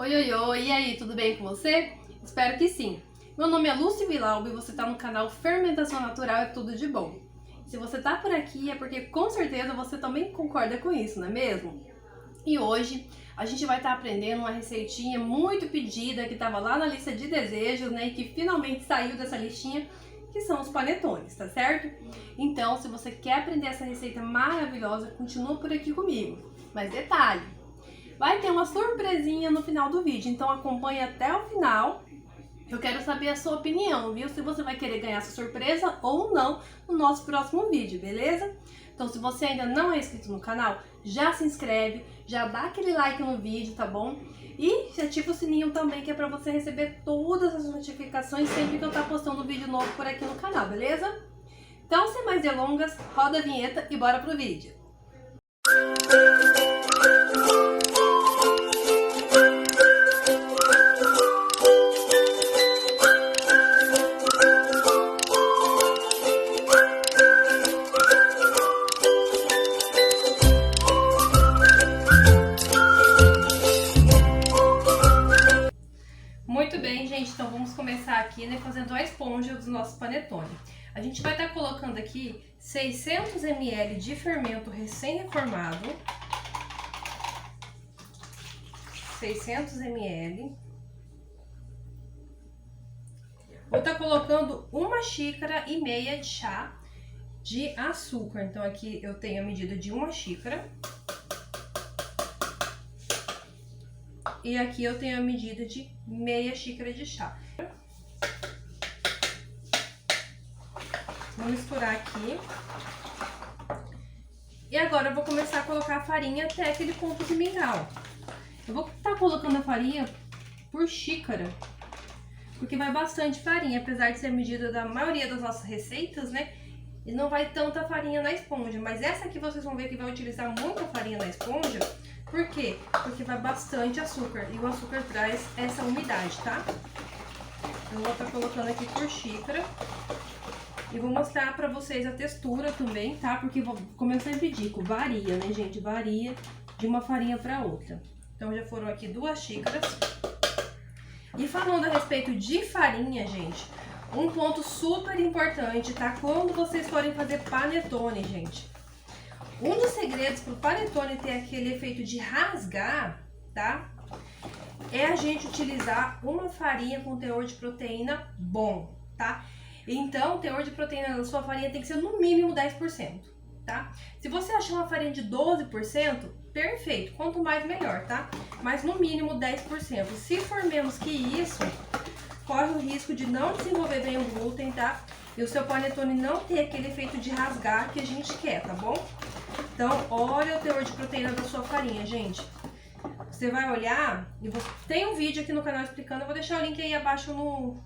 Oi, oi, oi, e aí, tudo bem com você? Espero que sim. Meu nome é Lúcia Vilauba e você está no canal Fermentação Natural é Tudo de Bom. Se você está por aqui é porque com certeza você também concorda com isso, não é mesmo? E hoje a gente vai estar aprendendo uma receitinha muito pedida que estava lá na lista de desejos, né, e que finalmente saiu dessa listinha, que são os panetones, tá certo? Então, se você quer aprender essa receita maravilhosa, continua por aqui comigo. Mas detalhe, vai ter uma surpresinha no final do vídeo, então acompanhe até o final. Eu quero saber a sua opinião, viu? Se você vai querer ganhar essa surpresa ou não no nosso próximo vídeo, beleza? Então, se você ainda não é inscrito no canal, já se inscreve, já dá aquele like no vídeo, tá bom? E ativa o sininho também, que é pra você receber todas as notificações sempre que eu estar postando vídeo novo por aqui no canal, beleza? Então, sem mais delongas, roda a vinheta e bora pro vídeo. Muito bem, gente, então vamos começar aqui, né, fazendo a esponja dos nossos panetone. A gente vai estar colocando aqui 600 ml de fermento recém-reformado, 600 ml. Vou estar colocando 1,5 xícara de chá de açúcar. Então aqui eu tenho a medida de 1 xícara. E aqui eu tenho a medida de meia xícara de chá. Vou misturar aqui. E agora eu vou começar a colocar a farinha até aquele ponto de mingau. Eu vou estar colocando a farinha por xícara, porque vai bastante farinha, apesar de ser a medida da maioria das nossas receitas, né? E não vai tanta farinha na esponja, mas essa aqui vocês vão ver que vai utilizar muita farinha na esponja. Por quê? Porque vai bastante açúcar e o açúcar traz essa umidade, tá? Eu vou estar colocando aqui por xícara e vou mostrar pra vocês a textura também, tá? Porque, como eu sempre digo, varia, né, gente? Varia de uma farinha pra outra. Então, já foram aqui 2 xícaras. E falando a respeito de farinha, gente, um ponto super importante, tá? Quando vocês forem fazer panetone, gente. Um dos segredos pro panetone ter aquele efeito de rasgar, tá? É a gente utilizar uma farinha com teor de proteína bom, tá? Então, o teor de proteína da sua farinha tem que ser no mínimo 10%, tá? Se você achar uma farinha de 12%, perfeito, quanto mais melhor, tá? Mas no mínimo 10%. Se for menos que isso, corre o risco de não desenvolver bem o glúten, tá? E o seu panetone não ter aquele efeito de rasgar que a gente quer, tá bom? Então, olha o teor de proteína da sua farinha, gente. Você vai olhar, e tem um vídeo aqui no canal explicando, eu vou deixar o link aí abaixo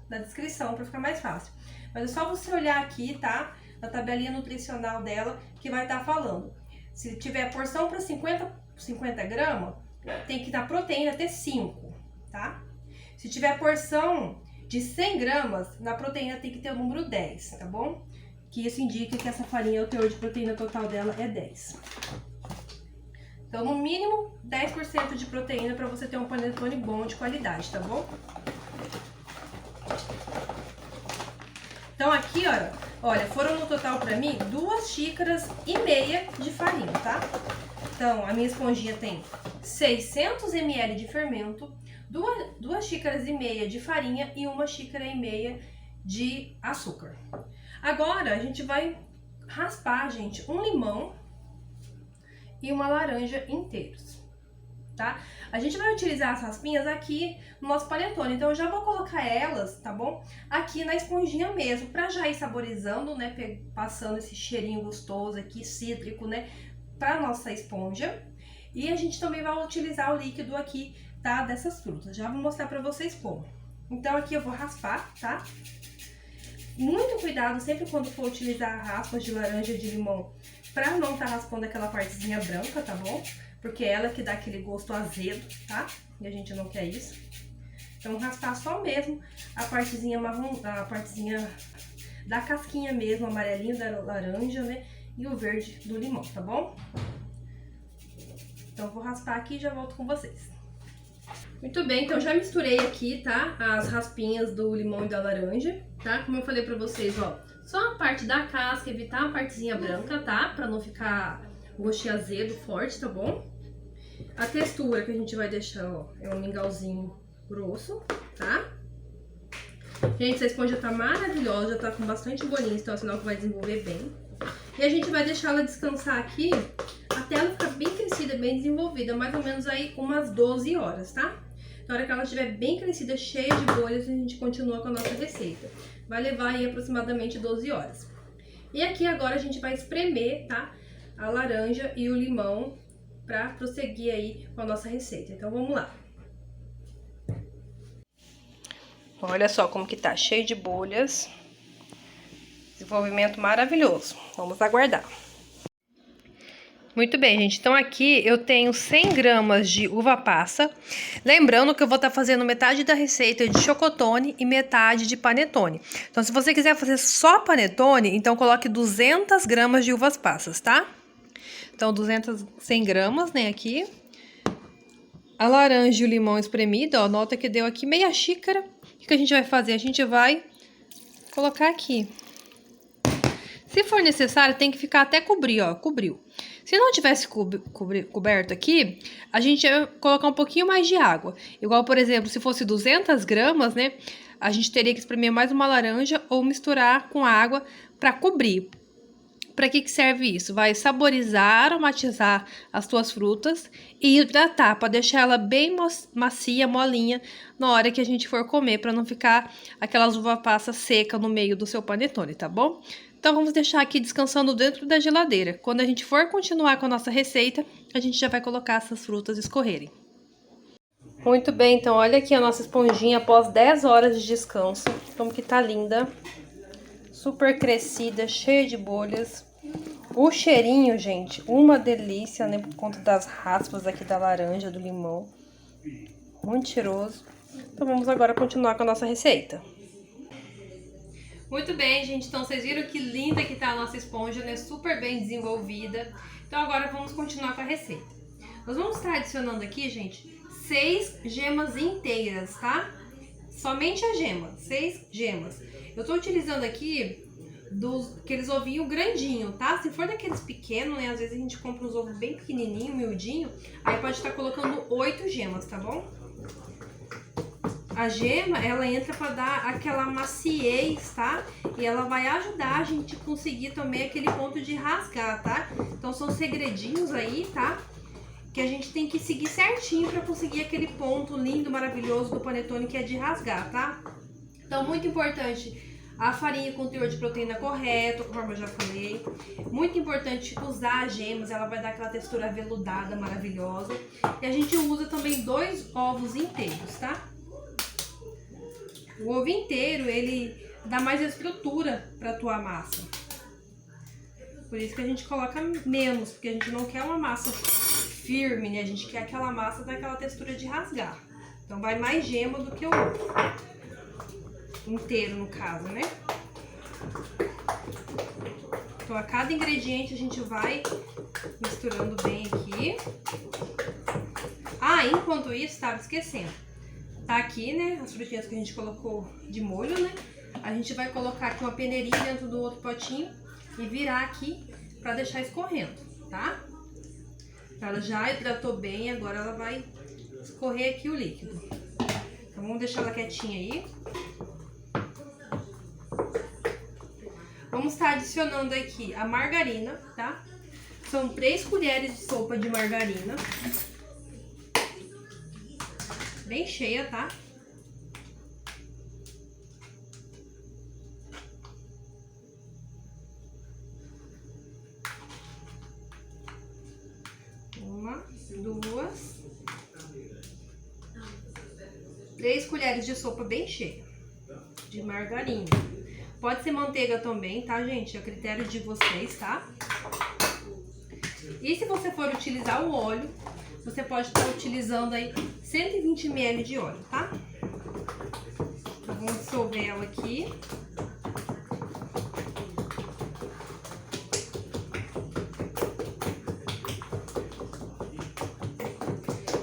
na descrição para ficar mais fácil. Mas é só você olhar aqui, tá? Na tabelinha nutricional dela, que vai estar falando. Se tiver porção para 50 gramas, tem que dar proteína ter 5, tá? Se tiver porção de 100 gramas, na proteína tem que ter o número 10, tá bom? Que isso indica que essa farinha, o teor de proteína total dela é 10. Então, no mínimo, 10% de proteína para você ter um panetone bom de qualidade, tá bom? Então, aqui, olha, foram no total para mim 2,5 xícaras de farinha, tá? Então, a minha esponjinha tem 600 ml de fermento, 2,5 xícaras de farinha e 1,5 xícara de açúcar. Agora, a gente vai raspar, gente, um limão e uma laranja inteiros, tá? A gente vai utilizar as raspinhas aqui no nosso panetone, então eu já vou colocar elas, tá bom? Aqui na esponjinha mesmo, pra já ir saborizando, né? Passando esse cheirinho gostoso aqui, cítrico, né? Pra nossa esponja. E a gente também vai utilizar o líquido aqui, tá? Dessas frutas. Já vou mostrar pra vocês como. Então aqui eu vou raspar, tá? Muito cuidado sempre quando for utilizar raspas de laranja e de limão, pra não tá raspando aquela partezinha branca, tá bom? Porque é ela que dá aquele gosto azedo, tá? E a gente não quer isso. Então, raspar só mesmo a partezinha marrom, a partezinha da casquinha mesmo, amarelinho da laranja, né? E o verde do limão, tá bom? Então, vou raspar aqui e já volto com vocês. Muito bem, então já misturei aqui, tá? As raspinhas do limão e da laranja, tá? Como eu falei pra vocês, ó, só a parte da casca, evitar a partezinha branca, tá? Pra não ficar gostinho azedo, forte, tá bom? A textura que a gente vai deixar, ó, é um mingauzinho grosso, tá? Gente, essa esponja tá maravilhosa, já tá com bastante bolinhos, então é sinal que vai desenvolver bem. E a gente vai deixar ela descansar aqui até ela ficar bem crescida, bem desenvolvida, mais ou menos aí umas 12 horas, tá? Na hora que ela estiver bem crescida, cheia de bolhas, a gente continua com a nossa receita. Vai levar aí aproximadamente 12 horas. E aqui agora a gente vai espremer, tá? A laranja e o limão pra prosseguir aí com a nossa receita. Então vamos lá. Olha só como que tá, cheio de bolhas. Desenvolvimento maravilhoso. Vamos aguardar. Muito bem, gente. Então aqui eu tenho 100 gramas de uva passa. Lembrando que eu vou estar fazendo metade da receita de chocotone e metade de panetone. Então se você quiser fazer só panetone, então coloque 200 gramas de uvas passas, tá? Então 100 gramas, né, aqui. A laranja e o limão espremido, ó, nota que deu aqui meia xícara. O que a gente vai fazer? A gente vai colocar aqui. Se for necessário, tem que ficar até cobrir, ó, cobriu. Se não tivesse coberto aqui, a gente ia colocar um pouquinho mais de água. Igual, por exemplo, se fosse 200 gramas, né, a gente teria que espremer mais uma laranja ou misturar com água para cobrir. Para que serve isso? Vai saborizar, aromatizar as tuas frutas e hidratar, para deixar ela bem macia, molinha, na hora que a gente for comer, para não ficar aquelas uva passa seca no meio do seu panetone, tá bom? Então, vamos deixar aqui descansando dentro da geladeira. Quando a gente for continuar com a nossa receita, a gente já vai colocar essas frutas escorrerem. Muito bem, então, olha aqui a nossa esponjinha após 10 horas de descanso. Como que tá linda. Super crescida, cheia de bolhas. O cheirinho, gente, uma delícia, né? Por conta das raspas aqui da laranja, do limão. Muito cheiroso. Então, vamos agora continuar com a nossa receita. Muito bem, gente. Então, vocês viram que linda que tá a nossa esponja, né? Super bem desenvolvida. Então, agora vamos continuar com a receita. Nós vamos estar adicionando aqui, gente, 6 gemas inteiras, tá? Somente a gema, 6 gemas. Eu tô utilizando aqui aqueles ovinhos grandinhos, tá? Se for daqueles pequenos, né? Às vezes a gente compra uns ovos bem pequenininho, miudinho. Aí pode estar colocando 8 gemas, tá bom? A gema, ela entra pra dar aquela maciez, tá? E ela vai ajudar a gente a conseguir também aquele ponto de rasgar, tá? Então são segredinhos aí, tá? Que a gente tem que seguir certinho pra conseguir aquele ponto lindo, maravilhoso do panetone, que é de rasgar, tá? Então, muito importante, a farinha com teor de proteína correto, conforme eu já falei. Muito importante usar as gemas, ela vai dar aquela textura aveludada, maravilhosa. E a gente usa também 2 ovos inteiros, tá? O ovo inteiro, ele dá mais estrutura pra tua massa. Por isso que a gente coloca menos, porque a gente não quer uma massa firme, né? A gente quer aquela massa daquela textura de rasgar. Então vai mais gema do que o ovo. Inteiro, no caso, né? Então a cada ingrediente a gente vai misturando bem aqui. Ah, enquanto isso, estava esquecendo. Tá aqui, né, as frutinhas que a gente colocou de molho, né? A gente vai colocar aqui uma peneirinha dentro do outro potinho e virar aqui pra deixar escorrendo, tá? Ela já hidratou bem, agora ela vai escorrer aqui o líquido. Então vamos deixar ela quietinha aí. Vamos estar adicionando aqui a margarina, tá? São 3 colheres de sopa de margarina. Bem cheia, tá? Uma, 2, 3 colheres de sopa bem cheia de margarina. Pode ser manteiga também, tá, gente? É a critério de vocês, tá? E se você for utilizar o óleo, você pode estar utilizando aí 120 ml de óleo, tá? Então, vamos dissolver ela aqui.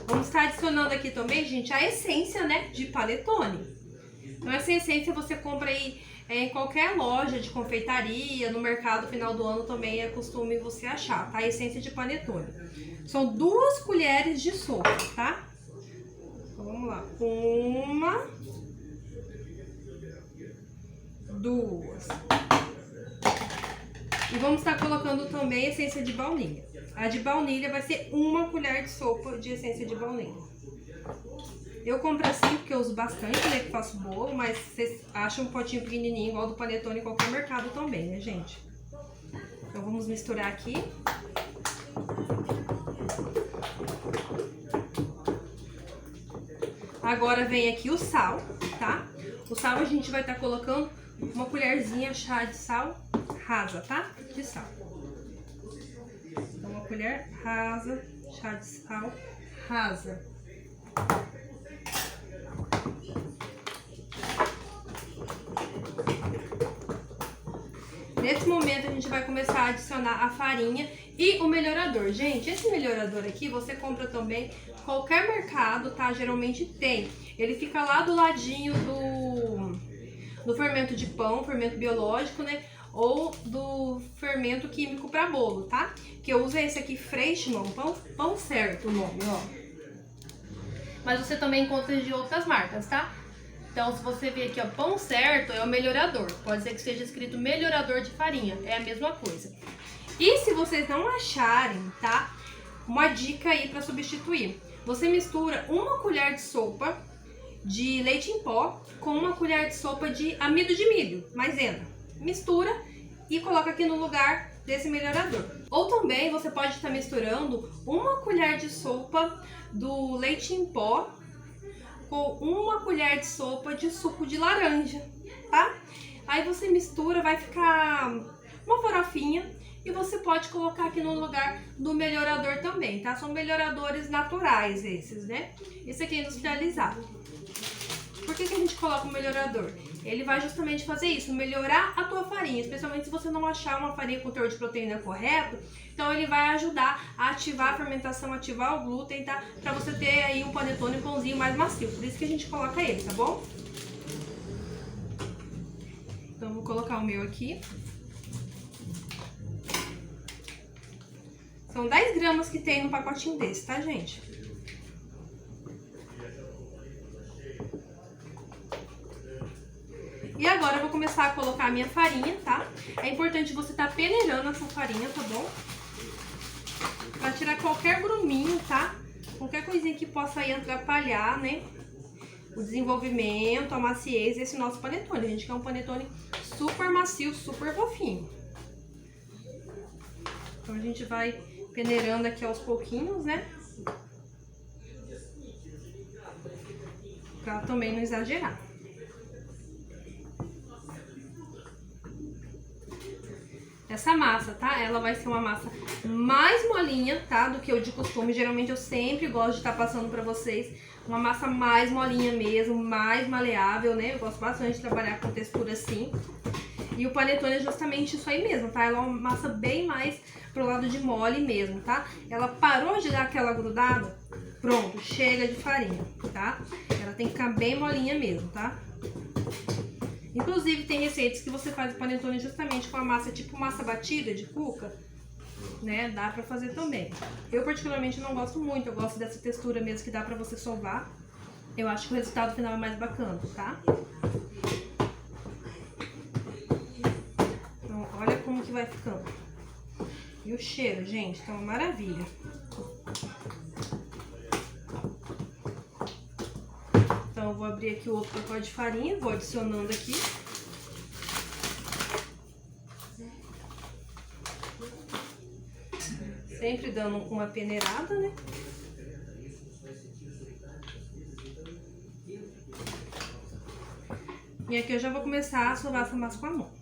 Vamos estar adicionando aqui também, gente, a essência, né, de panetone. Então essa essência você compra aí em qualquer loja de confeitaria, no mercado final do ano também é costume você achar, tá? A essência de panetone. São 2 colheres de sopa, tá? Então vamos lá. 1, 2. E vamos estar colocando também essência de baunilha. A de baunilha vai ser 1 colher de sopa de essência de baunilha. Eu compro assim porque eu uso bastante, né, que faço bolo, mas vocês acham um potinho pequenininho igual do panetone em qualquer mercado também, né, gente? Então vamos misturar aqui. Agora vem aqui o sal, tá? O sal a gente vai estar colocando 1 colherzinha chá de sal rasa, tá? De sal. Então 1 colher rasa, chá de sal rasa. Nesse momento a gente vai começar a adicionar a farinha e o melhorador. Gente, esse melhorador aqui você compra também em qualquer mercado, tá? Geralmente tem. Ele fica lá do ladinho do fermento de pão, fermento biológico, né? Ou do fermento químico para bolo, tá? Que eu uso esse aqui, Fleischmann, pão certo o nome, ó. Mas você também encontra de outras marcas, tá? Então, se você ver aqui, ó, pão certo é o melhorador. Pode ser que seja escrito melhorador de farinha, é a mesma coisa. E se vocês não acharem, tá? Uma dica aí para substituir. Você mistura 1 colher de sopa de leite em pó com 1 colher de sopa de amido de milho, maisena. Mistura e coloca aqui no lugar desse melhorador. Ou também você pode estar misturando 1 colher de sopa do leite em pó com 1 colher de sopa de suco de laranja, tá? Aí você mistura, vai ficar uma farofinha e você pode colocar aqui no lugar do melhorador também, tá? São melhoradores naturais esses, né? Esse aqui é industrializado. Por que a gente coloca o melhorador? Ele vai justamente fazer isso, melhorar a tua farinha, especialmente se você não achar uma farinha com teor de proteína correto. Então ele vai ajudar a ativar a fermentação, ativar o glúten, tá? Pra você ter aí um panetone, um pãozinho mais macio. Por isso que a gente coloca ele, tá bom? Então vou colocar o meu aqui. São 10 gramas que tem no pacotinho desse, tá, gente? E agora eu vou começar a colocar a minha farinha, tá? É importante você estar peneirando essa farinha, tá bom? Pra tirar qualquer gruminho, tá? Qualquer coisinha que possa aí atrapalhar, né? O desenvolvimento, a maciez desse nosso panetone. A gente quer um panetone super macio, super fofinho. Então a gente vai peneirando aqui aos pouquinhos, né? Pra também não exagerar. Essa massa, tá? Ela vai ser uma massa mais molinha, tá? Do que o de costume. Geralmente eu sempre gosto de estar passando pra vocês uma massa mais molinha mesmo, mais maleável, né? Eu gosto bastante de trabalhar com textura assim. E o panetone é justamente isso aí mesmo, tá? Ela é uma massa bem mais pro lado de mole mesmo, tá? Ela parou de dar aquela grudada, pronto, chega de farinha, tá? Ela tem que ficar bem molinha mesmo, tá? Inclusive, tem receitas que você faz o panetone justamente com a massa, tipo massa batida de cuca, né? Dá pra fazer também. Eu, particularmente, não gosto muito. Eu gosto dessa textura mesmo que dá pra você sovar. Eu acho que o resultado final é mais bacana, tá? Então, olha como que vai ficando. E o cheiro, gente, tá uma maravilha. Então, eu vou abrir aqui o outro pacote de farinha, vou adicionando aqui. Sempre dando uma peneirada, né? E aqui eu já vou começar a sovar essa massa com a mão.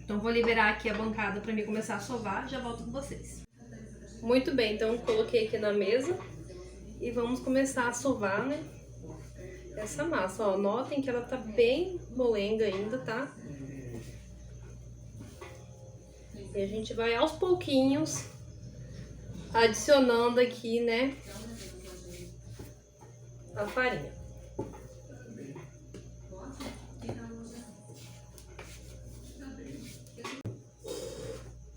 Então, vou liberar aqui a bancada para mim começar a sovar, já volto com vocês. Muito bem, então coloquei aqui na mesa e vamos começar a sovar, né? Essa massa, ó, notem que ela tá bem molenga ainda, tá? E a gente vai aos pouquinhos adicionando aqui, né, a farinha.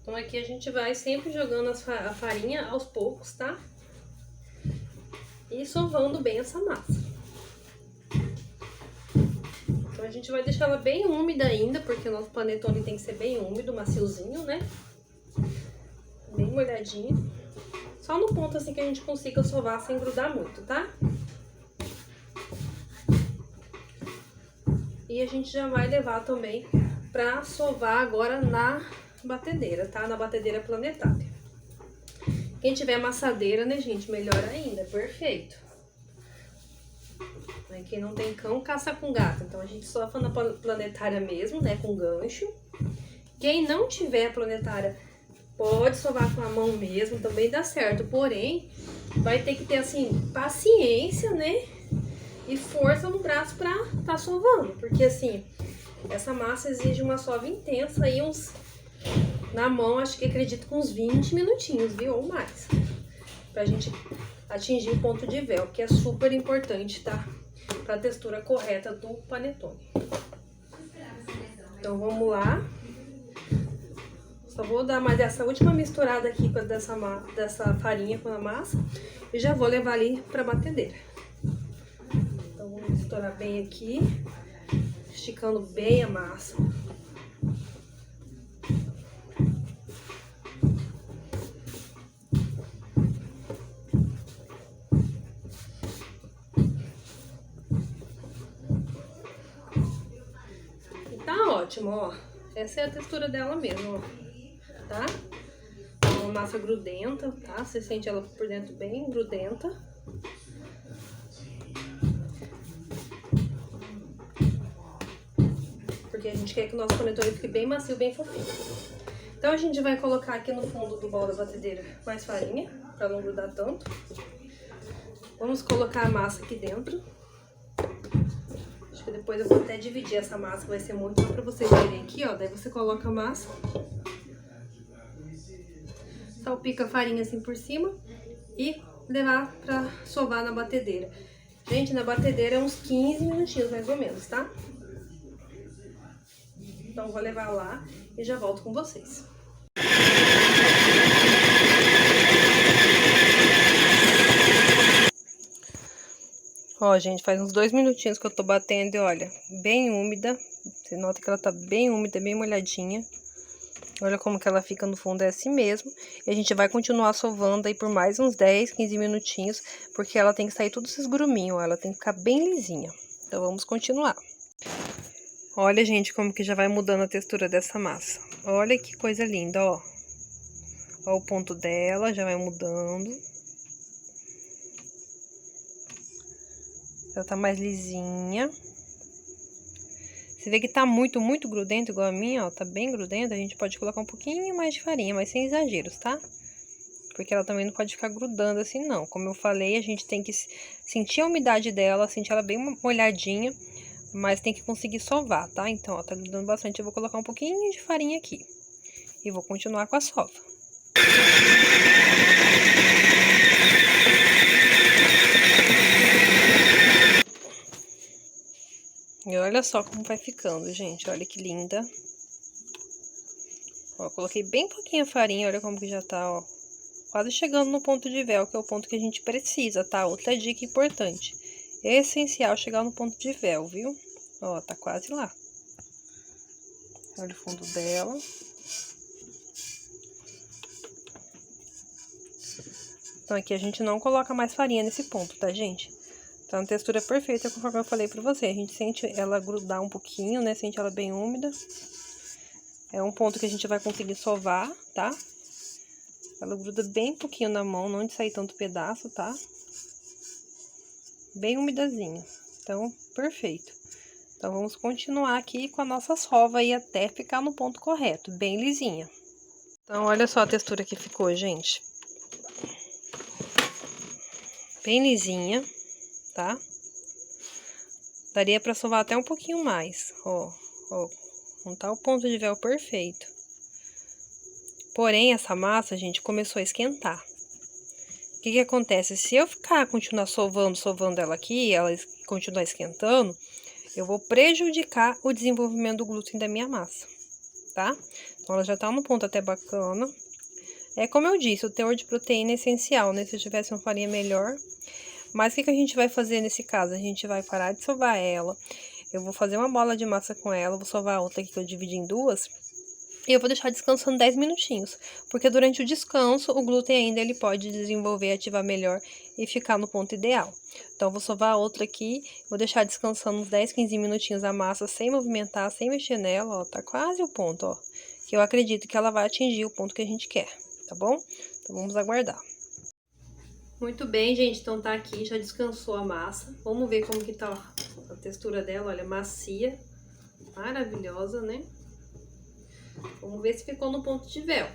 Então aqui a gente vai sempre jogando a farinha aos poucos, tá? E sovando bem essa massa. Então a gente vai deixar ela bem úmida ainda, porque o nosso panetone tem que ser bem úmido, maciozinho, né? Bem molhadinho. Só no ponto assim que a gente consiga sovar sem grudar muito, tá? E a gente já vai levar também pra sovar agora na batedeira, tá? Na batedeira planetária. Quem tiver amassadeira, né, gente? Melhor ainda, perfeito. Aí quem não tem cão, caça com gato. Então a gente sofra na planetária mesmo, né? Com gancho. Quem não tiver a planetária, pode sovar com a mão mesmo, também dá certo. Porém, vai ter que ter, assim, paciência, né? E força no braço pra tá sovando. Porque, assim, essa massa exige uma sova intensa e uns... Na mão, acho que acredito com uns 20 minutinhos, viu? Ou mais. Pra gente atingir o ponto de véu, que é super importante, tá? Pra textura correta do panetone. Então, vamos lá. Só vou dar mais essa última misturada aqui dessa farinha com a massa. E já vou levar ali pra batedeira. Então, vou misturar bem aqui. Esticando bem a massa. Ótimo, ó. Essa é a textura dela mesmo, ó. Tá? Uma massa grudenta, tá? Você sente ela por dentro bem grudenta. Porque a gente quer que o nosso panetone fique bem macio, bem fofinho. Então a gente vai colocar aqui no fundo do bol da batedeira mais farinha, pra não grudar tanto. Vamos colocar a massa aqui dentro. Acho que depois eu vou até dividir essa massa, vai ser muito só pra vocês verem aqui, ó. Daí você coloca a massa. Salpica a farinha assim por cima e levar pra sovar na batedeira. Gente, na batedeira é uns 15 minutinhos mais ou menos, tá? Então vou levar lá e já volto com vocês. Ó, gente, faz uns 2 minutinhos que eu tô batendo e olha, bem úmida. Você nota que ela tá bem úmida, bem molhadinha. Olha como que ela fica no fundo, é assim mesmo. E a gente vai continuar sovando aí por mais uns 10, 15 minutinhos, porque ela tem que sair todos esses gruminhos, ó, ela tem que ficar bem lisinha. Então vamos continuar. Olha, gente, como que já vai mudando a textura dessa massa. Olha que coisa linda, ó. Ó o ponto dela, já vai mudando. Ela tá mais lisinha. Você vê que tá muito grudento, igual a minha, ó. Tá bem grudento. A gente pode colocar um pouquinho mais de farinha, mas sem exageros, tá? Porque ela também não pode ficar grudando assim, não. Como eu falei, a gente tem que sentir a umidade dela, sentir ela bem molhadinha. Mas tem que conseguir sovar, tá? Então, ó, tá grudando bastante. Eu vou colocar um pouquinho de farinha aqui. E vou continuar com a sova. E olha só como vai ficando, gente. Olha que linda. Ó, coloquei bem pouquinho farinha, olha como que já tá, ó. Quase chegando no ponto de véu, que é o ponto que a gente precisa, tá? Outra dica importante. É essencial chegar no ponto de véu, viu? Ó, tá quase lá. Olha o fundo dela. Então, aqui a gente não coloca mais farinha nesse ponto, tá, gente? Tá uma textura perfeita, conforme eu falei pra você. A gente sente ela grudar um pouquinho, né? Sente ela bem úmida. É um ponto que a gente vai conseguir sovar, tá? Ela gruda bem pouquinho na mão, não de sair tanto pedaço, tá? Bem umidazinha. Então, perfeito. Então, vamos continuar aqui com a nossa sova aí até ficar no ponto correto, bem lisinha. Então, olha só a textura que ficou, gente. Bem lisinha, tá? Daria pra sovar até um pouquinho mais, ó. Ó, não tá o ponto de véu perfeito. Porém, essa massa, gente, começou a esquentar. O que que acontece? Se eu continuar sovando ela aqui, e ela continuar esquentando, eu vou prejudicar o desenvolvimento do glúten da minha massa, tá? Então, ela já tá num ponto até bacana. É como eu disse, o teor de proteína é essencial, né? Se eu tivesse uma farinha melhor. Mas o que que a gente vai fazer nesse caso? A gente vai parar de sovar ela. Eu vou fazer uma bola de massa com ela, vou sovar a outra aqui que eu dividi em duas. E eu vou deixar descansando 10 minutinhos, porque durante o descanso o glúten ainda ele pode desenvolver, ativar melhor e ficar no ponto ideal. Então eu vou sovar a outra aqui, vou deixar descansando uns 10, 15 minutinhos a massa sem movimentar, sem mexer nela, ó, tá quase o ponto, ó. Que eu acredito que ela vai atingir o ponto que a gente quer, tá bom? Então vamos aguardar. Muito bem, gente, então tá aqui, já descansou a massa. Vamos ver como que tá a textura dela, olha, macia, maravilhosa, né? Vamos ver se ficou no ponto de véu.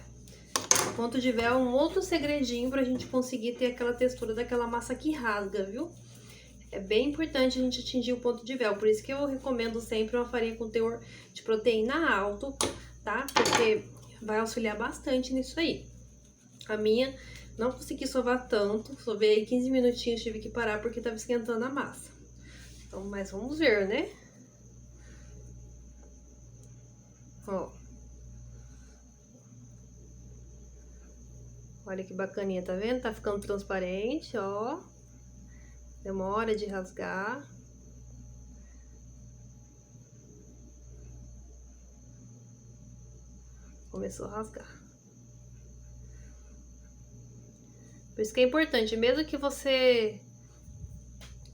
O ponto de véu é um outro segredinho pra gente conseguir ter aquela textura daquela massa que rasga, viu? É bem importante a gente atingir o ponto de véu, por isso que eu recomendo sempre uma farinha com teor de proteína alto, tá? Porque vai auxiliar bastante nisso aí. A minha não consegui sovar tanto, sovei aí 15 minutinhos, tive que parar porque tava esquentando a massa. Então, mas vamos ver, né? Ó. Olha que bacaninha, tá vendo? Tá ficando transparente, ó. Demora de rasgar. Começou a rasgar. Por isso que é importante, mesmo que você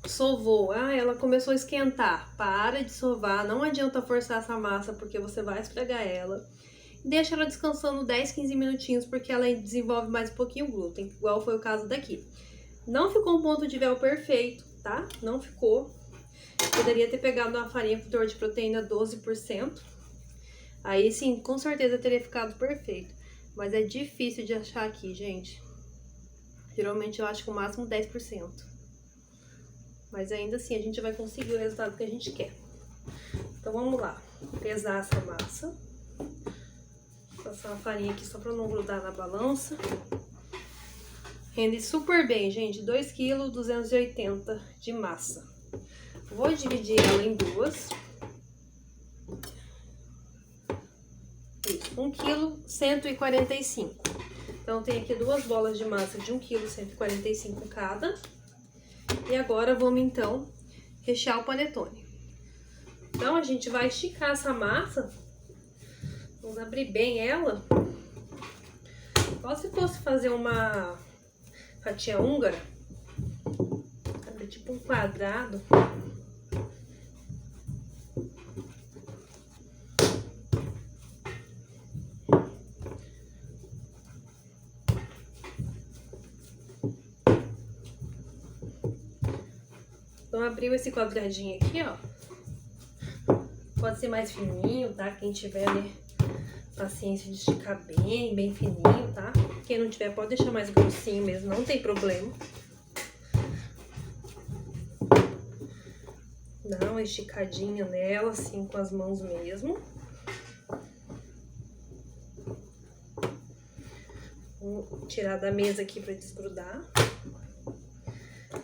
sovou, ela começou a esquentar, para de sovar, não adianta forçar essa massa porque você vai esfregar ela. Deixa ela descansando 10, 15 minutinhos, porque ela desenvolve mais um pouquinho o glúten, igual foi o caso daqui. Não ficou um ponto de véu perfeito, tá? Não ficou. Poderia ter pegado uma farinha com teor de proteína 12%. Aí sim, com certeza teria ficado perfeito. Mas é difícil de achar aqui, gente. Geralmente eu acho que o máximo 10%. Mas ainda assim a gente vai conseguir o resultado que a gente quer. Então vamos lá, pesar essa massa. Passar a farinha aqui só pra não grudar na balança. Rende super bem, gente. 2,280 kg de massa. Vou dividir ela em duas. Isso, 1,145 kg. Então, tem aqui duas bolas de massa de 1,145 kg cada. E agora, vamos, então, rechear o panetone. Então, a gente vai esticar essa massa. Vamos abrir bem ela. Igual se fosse fazer uma fatia húngara. Sabe, tipo um quadrado. Então, abriu esse quadradinho aqui, ó. Pode ser mais fininho, tá? Quem tiver, né, paciência de esticar bem fininho, tá? Quem não tiver, pode deixar mais grossinho mesmo, não tem problema. Dá uma esticadinha nela, assim, com as mãos mesmo. Vou tirar da mesa aqui pra desgrudar.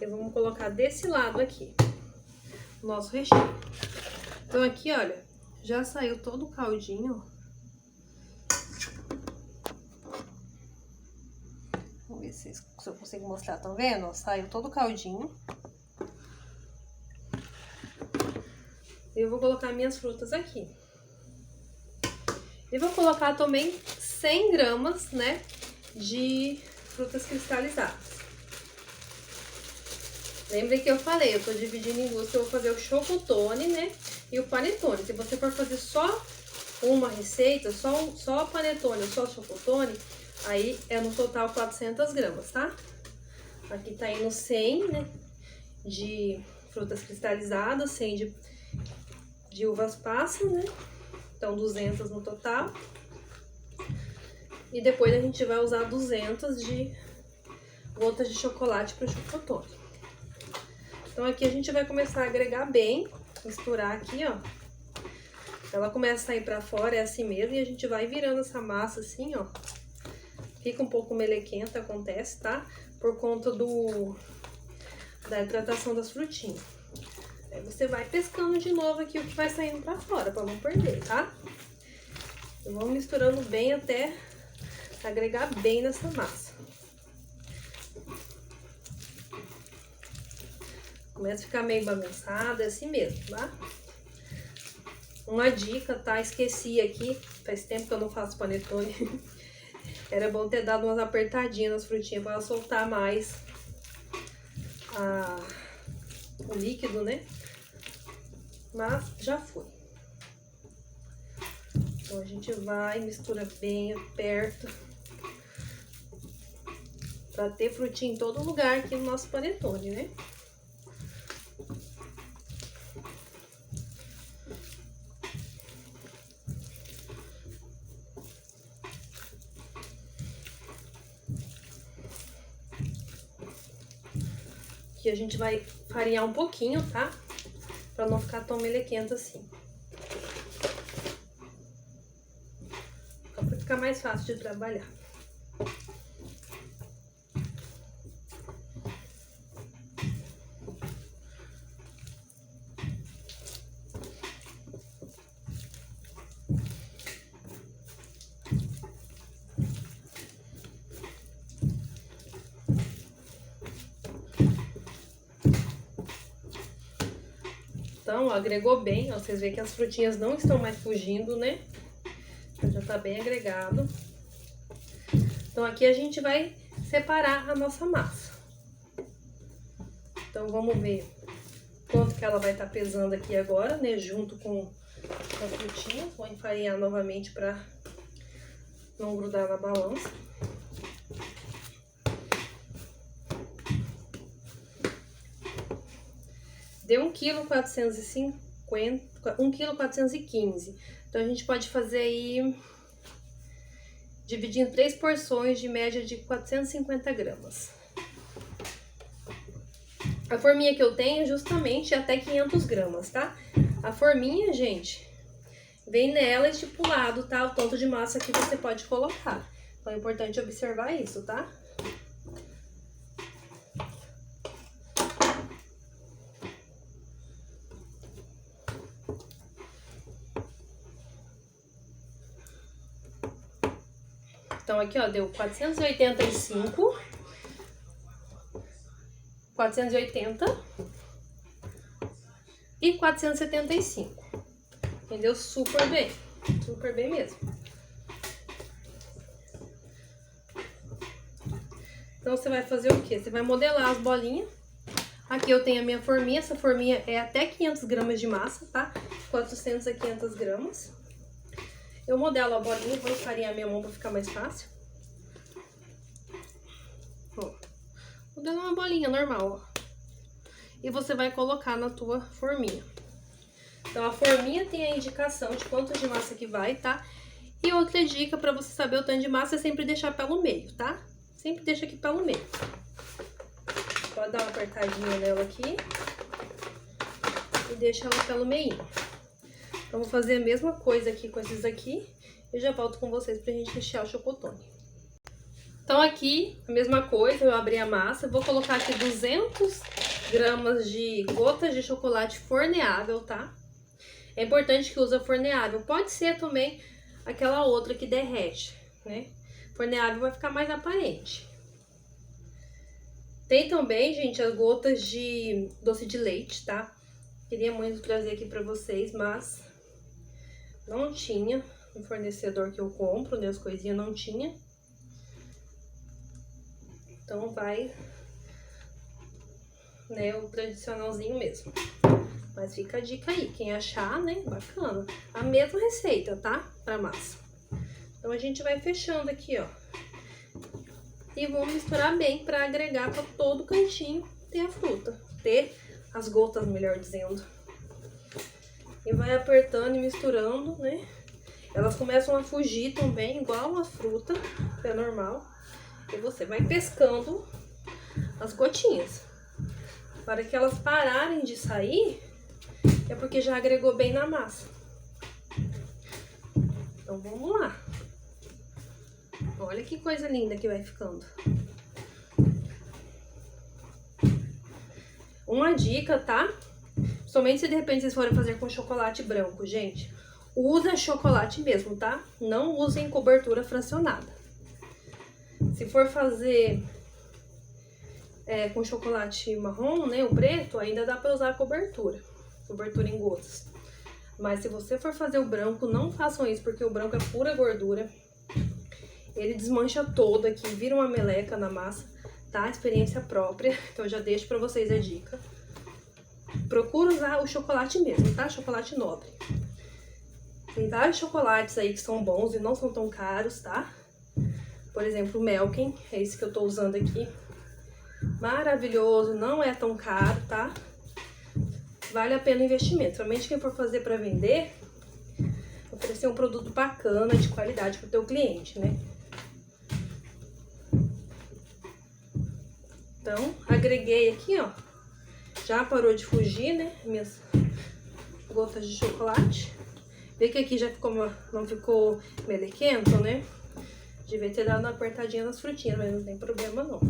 E vamos colocar desse lado aqui, o nosso recheio. Então aqui, olha, já saiu todo o caldinho. Vamos ver se eu consigo mostrar, tá vendo? Ó, saiu todo o caldinho. Eu vou colocar minhas frutas aqui. E vou colocar também 100 gramas, né, de frutas cristalizadas. Lembrem que eu falei, eu tô dividindo em duas, que eu vou fazer o chocotone, né, e o panetone. Se você for fazer só uma receita, só panetone ou só chocotone, aí é no total 400 gramas, tá? Aqui tá indo 100, né, de frutas cristalizadas, 100 de uvas passas, né? Então, 200 no total. E depois a gente vai usar 200 de gotas de chocolate para o chocotone. Então, aqui a gente vai começar a agregar bem, misturar aqui, ó. Ela começa a sair pra fora, é assim mesmo, e a gente vai virando essa massa assim, ó, fica um pouco melequenta, acontece, tá? Por conta da hidratação das frutinhas. Aí você vai pescando de novo aqui o que vai saindo pra fora, pra não perder, tá? E vamos misturando bem até agregar bem nessa massa. Começa a ficar meio bagunçado, é assim mesmo, tá? Uma dica, tá? Esqueci aqui, faz tempo que eu não faço panetone. Era bom ter dado umas apertadinhas nas frutinhas para ela soltar mais o líquido, né? Mas já foi. Então a gente vai, mistura bem perto. Pra ter frutinha em todo lugar aqui no nosso panetone, né? Aqui a gente vai farinhar um pouquinho, tá? Pra não ficar tão melequento assim. Só pra ficar mais fácil de trabalhar. Então, ó, agregou bem, ó, vocês veem que as frutinhas não estão mais fugindo, né? Já tá bem agregado. Então, aqui a gente vai separar a nossa massa. Então, vamos ver quanto que ela vai estar pesando aqui agora, né? Junto com as frutinhas. Vou enfarinhar novamente para não grudar na balança. Deu 1,415 kg. Então, a gente pode fazer aí, dividir em 3 porções de média de 450 gramas. A forminha que eu tenho é justamente até 500 gramas, tá? A forminha, gente, vem nela estipulado, tá? O tanto de massa que você pode colocar. Então, é importante observar isso, tá? Então, aqui, ó, deu 485, 480 e 475. Entendeu? Super bem mesmo. Então, você vai fazer o quê? Você vai modelar as bolinhas. Aqui eu tenho a minha forminha. Essa forminha é até 500 gramas de massa, tá? 400 a 500 gramas. Eu modelo a bolinha, vou enfarinhar minha mão pra ficar mais fácil. Ó, modelo uma bolinha normal, ó. E você vai colocar na tua forminha. Então, a forminha tem a indicação de quanto de massa que vai, tá? E outra dica pra você saber o tanto de massa é sempre deixar pelo meio, tá? Sempre deixa aqui pelo meio. Pode dar uma apertadinha nela aqui. E deixa ela pelo meio. Então, vou fazer a mesma coisa aqui com esses aqui. E já volto com vocês pra gente rechear o chocotone. Então, aqui, a mesma coisa, eu abri a massa. Vou colocar aqui 200 gramas de gotas de chocolate forneável, tá? É importante que use forneável. Pode ser também aquela outra que derrete, né? Forneável vai ficar mais aparente. Tem também, gente, as gotas de doce de leite, tá? Queria muito trazer aqui pra vocês, mas não tinha no fornecedor que eu compro, né? As coisinhas não tinha. Então vai, né, o tradicionalzinho mesmo. Mas fica a dica aí, quem achar, né, bacana. A mesma receita, tá? Pra massa. Então a gente vai fechando aqui, ó. E vamos misturar bem pra agregar pra todo cantinho ter a fruta. Ter as gotas, melhor dizendo. E vai apertando e misturando, né? Elas começam a fugir também, igual a fruta, que é normal. E você vai pescando as gotinhas. Para que elas pararem de sair, é porque já agregou bem na massa. Então, vamos lá. Olha que coisa linda que vai ficando. Uma dica, tá? Somente se de repente vocês forem fazer com chocolate branco, gente. Usa chocolate mesmo, tá? Não usem cobertura fracionada. Se for fazer com chocolate marrom, né, o preto, ainda dá pra usar cobertura em gotas. Mas se você for fazer o branco, não façam isso, porque o branco é pura gordura. Ele desmancha todo aqui, vira uma meleca na massa, tá? Experiência própria, então eu já deixo pra vocês a dica. Procura usar o chocolate mesmo, tá? Chocolate nobre. Tem vários chocolates aí que são bons e não são tão caros, tá? Por exemplo, o Melken, é esse que eu tô usando aqui. Maravilhoso, não é tão caro, tá? Vale a pena o investimento. Somente quem for fazer pra vender, oferecer um produto bacana, de qualidade pro teu cliente, né? Então, agreguei aqui, ó. Já parou de fugir, né? Minhas gotas de chocolate. Vê que aqui já ficou não ficou melequento, né? Devia ter dado uma apertadinha nas frutinhas, mas não tem problema não.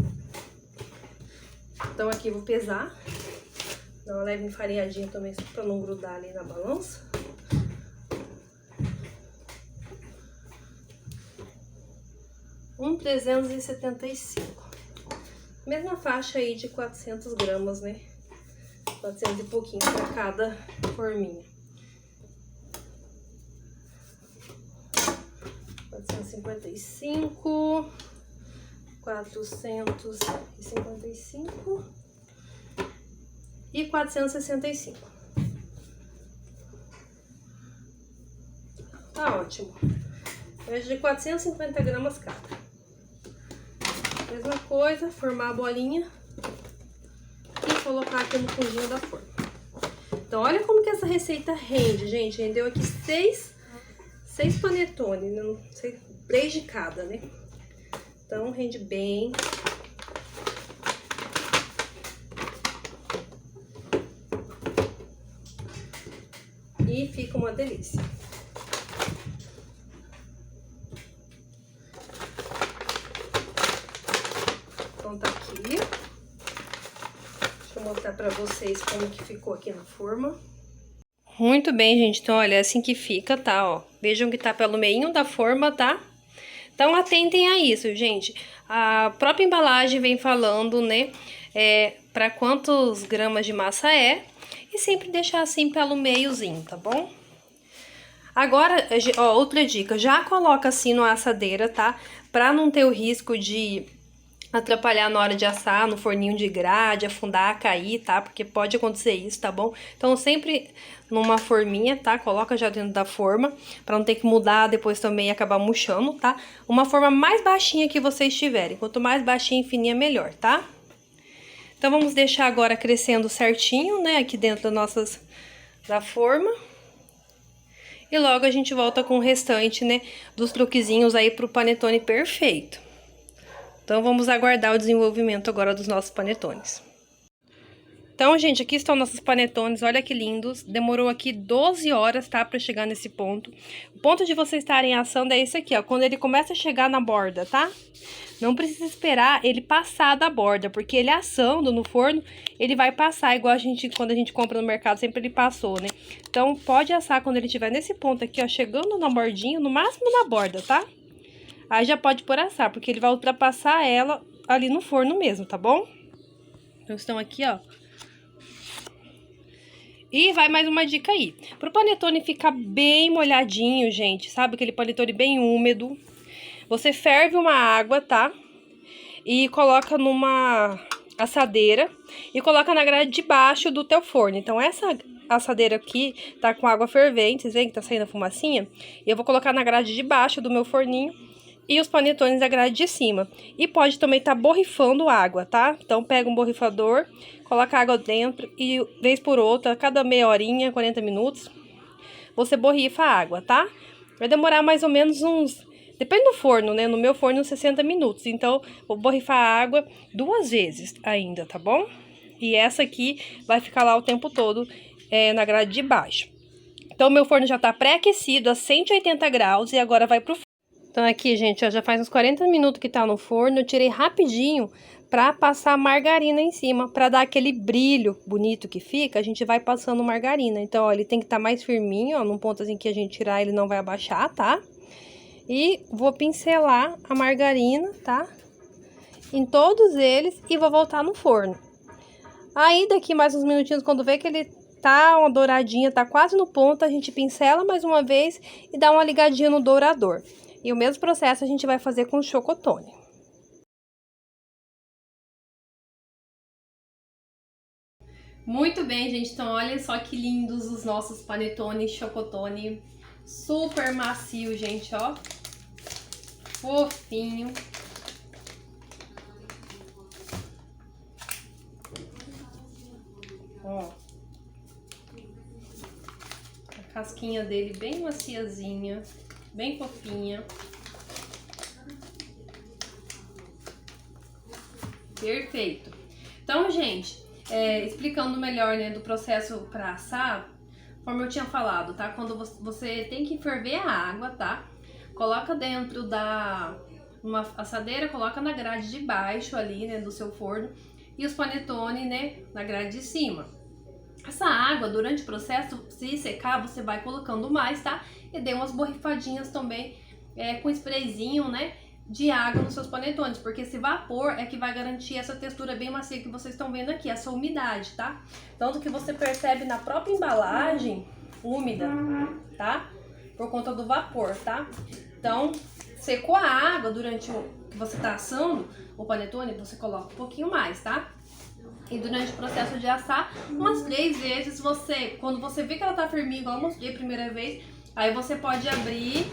Então aqui vou pesar. Dar uma leve enfarinhadinha também, só pra não grudar ali na balança. Um 375. Mesma faixa aí de 400 gramas, né? 400 e pouquinho pra cada forminha. 455, 455 e 465. Tá ótimo. É de 450 gramas cada. Mesma coisa, formar a bolinha e colocar aqui no fundinho da forma. Então, olha como que essa receita rende, gente. Rendeu aqui 6 panetone, não sei, 3 de cada, né? Então, rende bem. E fica uma delícia. Então, tá aqui. Deixa eu mostrar pra vocês como que ficou aqui na forma. Muito bem, gente. Então, olha, é assim que fica, tá? Ó, vejam que tá pelo meinho da forma, tá? Então, atentem a isso, gente. A própria embalagem vem falando, né? Pra quantos gramas de massa é. E sempre deixar assim pelo meiozinho, tá bom? Agora, ó, outra dica. Já coloca assim na assadeira, tá? Pra não ter o risco de atrapalhar na hora de assar, no forninho de grade, afundar, cair, tá? Porque pode acontecer isso, tá bom? Então, sempre numa forminha, tá? Coloca já dentro da forma, pra não ter que mudar depois também e acabar murchando, tá? Uma forma mais baixinha que vocês tiverem. Quanto mais baixinha e fininha, melhor, tá? Então, vamos deixar agora crescendo certinho, né? Aqui dentro da forma. E logo a gente volta com o restante, né? Dos truquezinhos aí pro panetone perfeito. Então, vamos aguardar o desenvolvimento agora dos nossos panetones. Então, gente, aqui estão nossos panetones, olha que lindos. Demorou aqui 12 horas, tá, pra chegar nesse ponto. O ponto de vocês estarem assando é esse aqui, ó, quando ele começa a chegar na borda, tá? Não precisa esperar ele passar da borda, porque ele assando no forno, ele vai passar, igual quando a gente compra no mercado, sempre ele passou, né? Então, pode assar quando ele estiver nesse ponto aqui, ó, chegando na bordinha, no máximo na borda, tá? Aí já pode pôr assar, porque ele vai ultrapassar ela ali no forno mesmo, tá bom? Então, estão aqui, ó. E vai mais uma dica aí. Pro panetone ficar bem molhadinho, gente, sabe? Aquele panetone bem úmido. Você ferve uma água, tá? E coloca numa assadeira e coloca na grade de baixo do teu forno. Então, essa assadeira aqui tá com água fervente, vocês veem que tá saindo a fumacinha? E eu vou colocar na grade de baixo do meu forninho. E os panetones da grade de cima. E pode também estar borrifando água, tá? Então, pega um borrifador, coloca água dentro e, vez por outra, cada meia horinha, 40 minutos, você borrifa a água, tá? Vai demorar mais ou menos uns... Depende do forno, né? No meu forno, 60 minutos. Então, vou borrifar a água 2 vezes ainda, tá bom? E essa aqui vai ficar lá o tempo todo na grade de baixo. Então, meu forno já tá pré-aquecido a 180 graus e agora vai pro forno. Então aqui, gente, ó, já faz uns 40 minutos que tá no forno. Eu tirei rapidinho pra passar margarina em cima, pra dar aquele brilho bonito que fica. A gente vai passando margarina. Então, ó, ele tem que estar mais firminho, ó, num ponto assim que a gente tirar ele não vai abaixar, tá? E vou pincelar a margarina, tá? Em todos eles e vou voltar no forno. Aí, daqui mais uns minutinhos, quando vê que ele tá uma douradinha, tá quase no ponto, a gente pincela mais uma vez e dá uma ligadinha no dourador. E o mesmo processo a gente vai fazer com o chocotone. Muito bem, gente. Então, olha só que lindos os nossos panetone chocotone. Super macio, gente, ó. Fofinho. Ó. A casquinha dele bem maciazinha, bem fofinha. Perfeito. Então, gente, explicando melhor, né, do processo para assar, como eu tinha falado, tá? Quando você tem que ferver a água, tá? Coloca dentro uma assadeira, coloca na grade de baixo ali, né, do seu forno, e os panetone, né, na grade de cima. Essa água, durante o processo, se secar, você vai colocando mais, tá? E dê umas borrifadinhas também com sprayzinho, né, de água nos seus panetones, porque esse vapor é que vai garantir essa textura bem macia que vocês estão vendo aqui, essa umidade, tá? Tanto que você percebe na própria embalagem úmida, tá? Por conta do vapor, tá? Então, secou a água durante o que você tá assando o panetone, você coloca um pouquinho mais, tá? E durante o processo de assar, umas 3 vezes quando você vê que ela tá firminha, igual eu mostrei a primeira vez, aí você pode abrir,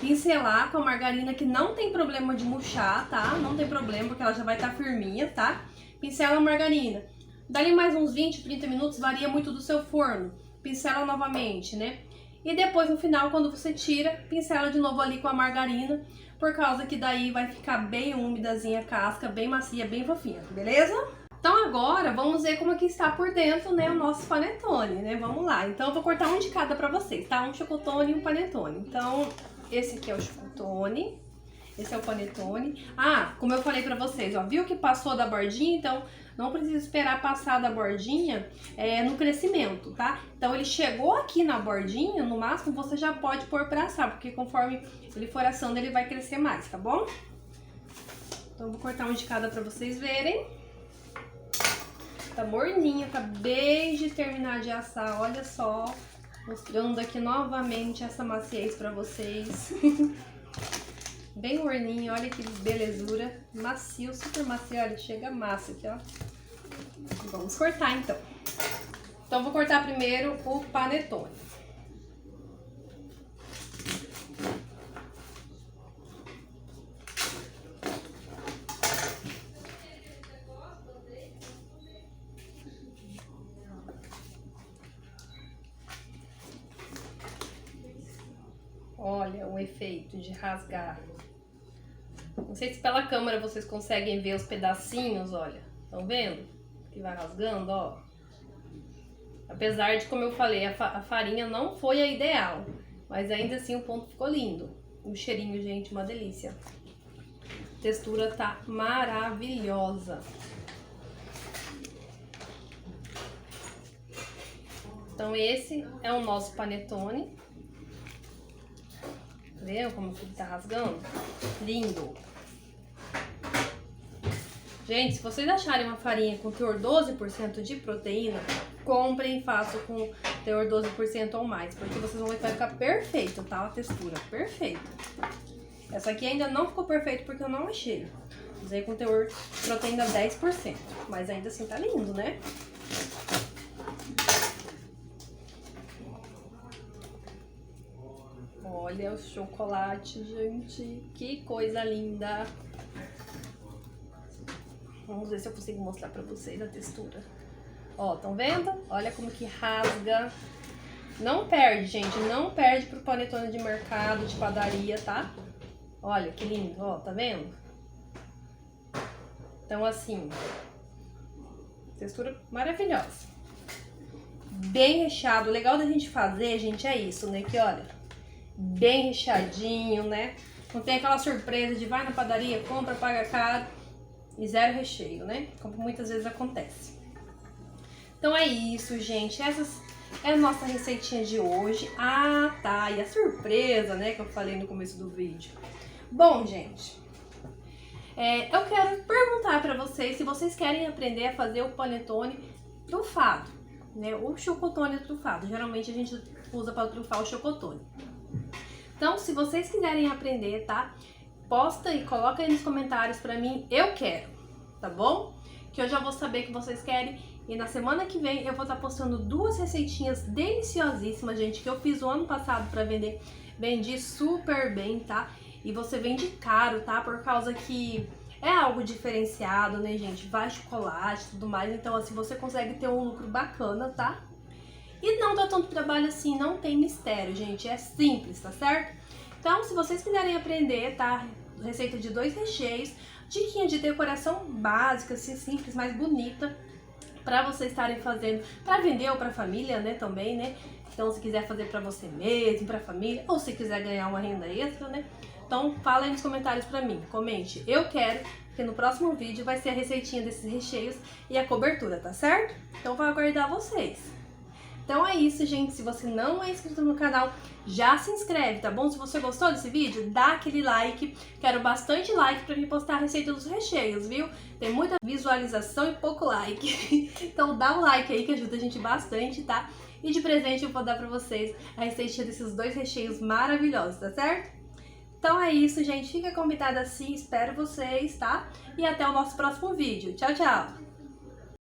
pincelar com a margarina, que não tem problema de murchar, tá? Não tem problema, porque ela já vai estar firminha, tá? Pincela a margarina. Dali mais uns 20, 30 minutos, varia muito do seu forno. Pincela novamente, né? E depois, no final, quando você tira, pincela de novo ali com a margarina, por causa que daí vai ficar bem úmidazinha a casca, bem macia, bem fofinha, beleza? Então agora, vamos ver como é que está por dentro, né, o nosso panetone, né? Vamos lá. Então eu vou cortar um de cada pra vocês, tá? Um chocotone e um panetone. Então, esse aqui é o chocotone, esse é o panetone. Ah, como eu falei pra vocês, ó, viu que passou da bordinha? Então, não precisa esperar passar da bordinha no crescimento, tá? Então, ele chegou aqui na bordinha, no máximo, você já pode pôr pra assar, porque conforme ele for assando, ele vai crescer mais, tá bom? Então, eu vou cortar um de cada pra vocês verem. Tá morninho, acabei de terminar de assar, olha só. Mostrando aqui novamente essa maciez pra vocês. Bem morninho, olha que belezura. Macio, super macio, olha, chega massa aqui, ó. Vamos cortar então. Então vou cortar primeiro o panetone. Olha o efeito de rasgar. Não sei se pela câmera vocês conseguem ver os pedacinhos, olha. Estão vendo? Que vai rasgando, ó. Apesar de, como eu falei, a farinha não foi a ideal. Mas ainda assim o ponto ficou lindo. O cheirinho, gente, uma delícia. A textura tá maravilhosa. Então esse é o nosso panetone. Viu como que tá rasgando? Lindo! Gente, se vocês acharem uma farinha com teor 12% de proteína, comprem e façam com teor 12% ou mais, porque vocês vão ver que vai ficar perfeito, tá? A textura, perfeita. Essa aqui ainda não ficou perfeita porque eu não achei. Usei com teor de proteína 10%, mas ainda assim tá lindo, né? Olha o chocolate, gente, que coisa linda! Vamos ver se eu consigo mostrar pra vocês a textura. Ó, estão vendo? Olha como que rasga. Não perde, gente, não perde pro panetone de mercado, de padaria, tá? Olha que lindo, ó, tá vendo? Então, assim, textura maravilhosa. Bem recheado. O legal da gente fazer, gente, é isso, né? Que olha, bem recheadinho, né? Não tem aquela surpresa de vai na padaria, compra, paga caro e zero recheio, né? Como muitas vezes acontece. Então é isso, gente. Essas é a nossa receitinha de hoje. Ah, tá. E a surpresa, né, que eu falei no começo do vídeo. Bom, gente, eu quero perguntar pra vocês se vocês querem aprender a fazer o panetone trufado, né? O chocotone trufado. Geralmente a gente usa para trufar o chocotone. Então, se vocês quiserem aprender, tá? Posta e coloca aí nos comentários pra mim, eu quero, tá bom? Que eu já vou saber que vocês querem. E na semana que vem eu vou estar postando 2 receitinhas deliciosíssimas, gente, que eu fiz o ano passado pra vender. Vendi super bem, tá? E você vende caro, tá? Por causa que é algo diferenciado, né, gente? Vai chocolate e tudo mais. Então, assim, você consegue ter um lucro bacana, tá? E não dá tanto trabalho assim, não tem mistério, gente. É simples, tá certo? Então, se vocês quiserem aprender, tá? Receita de 2 recheios, diquinha de decoração básica, assim, simples, mais bonita, pra vocês estarem fazendo, pra vender ou pra família, né, também, né? Então, se quiser fazer pra você mesmo, pra família, ou se quiser ganhar uma renda extra, né? Então, fala aí nos comentários pra mim, comente, eu quero, porque no próximo vídeo vai ser a receitinha desses recheios e a cobertura, tá certo? Então, vou aguardar vocês. Então é isso, gente. Se você não é inscrito no canal, já se inscreve, tá bom? Se você gostou desse vídeo, dá aquele like. Quero bastante like pra me postar a receita dos recheios, viu? Tem muita visualização e pouco like. Então dá um like aí que ajuda a gente bastante, tá? E de presente eu vou dar pra vocês a receitinha desses 2 recheios maravilhosos, tá certo? Então é isso, gente. Fica convidada assim. Espero vocês, tá? E até o nosso próximo vídeo. Tchau, tchau!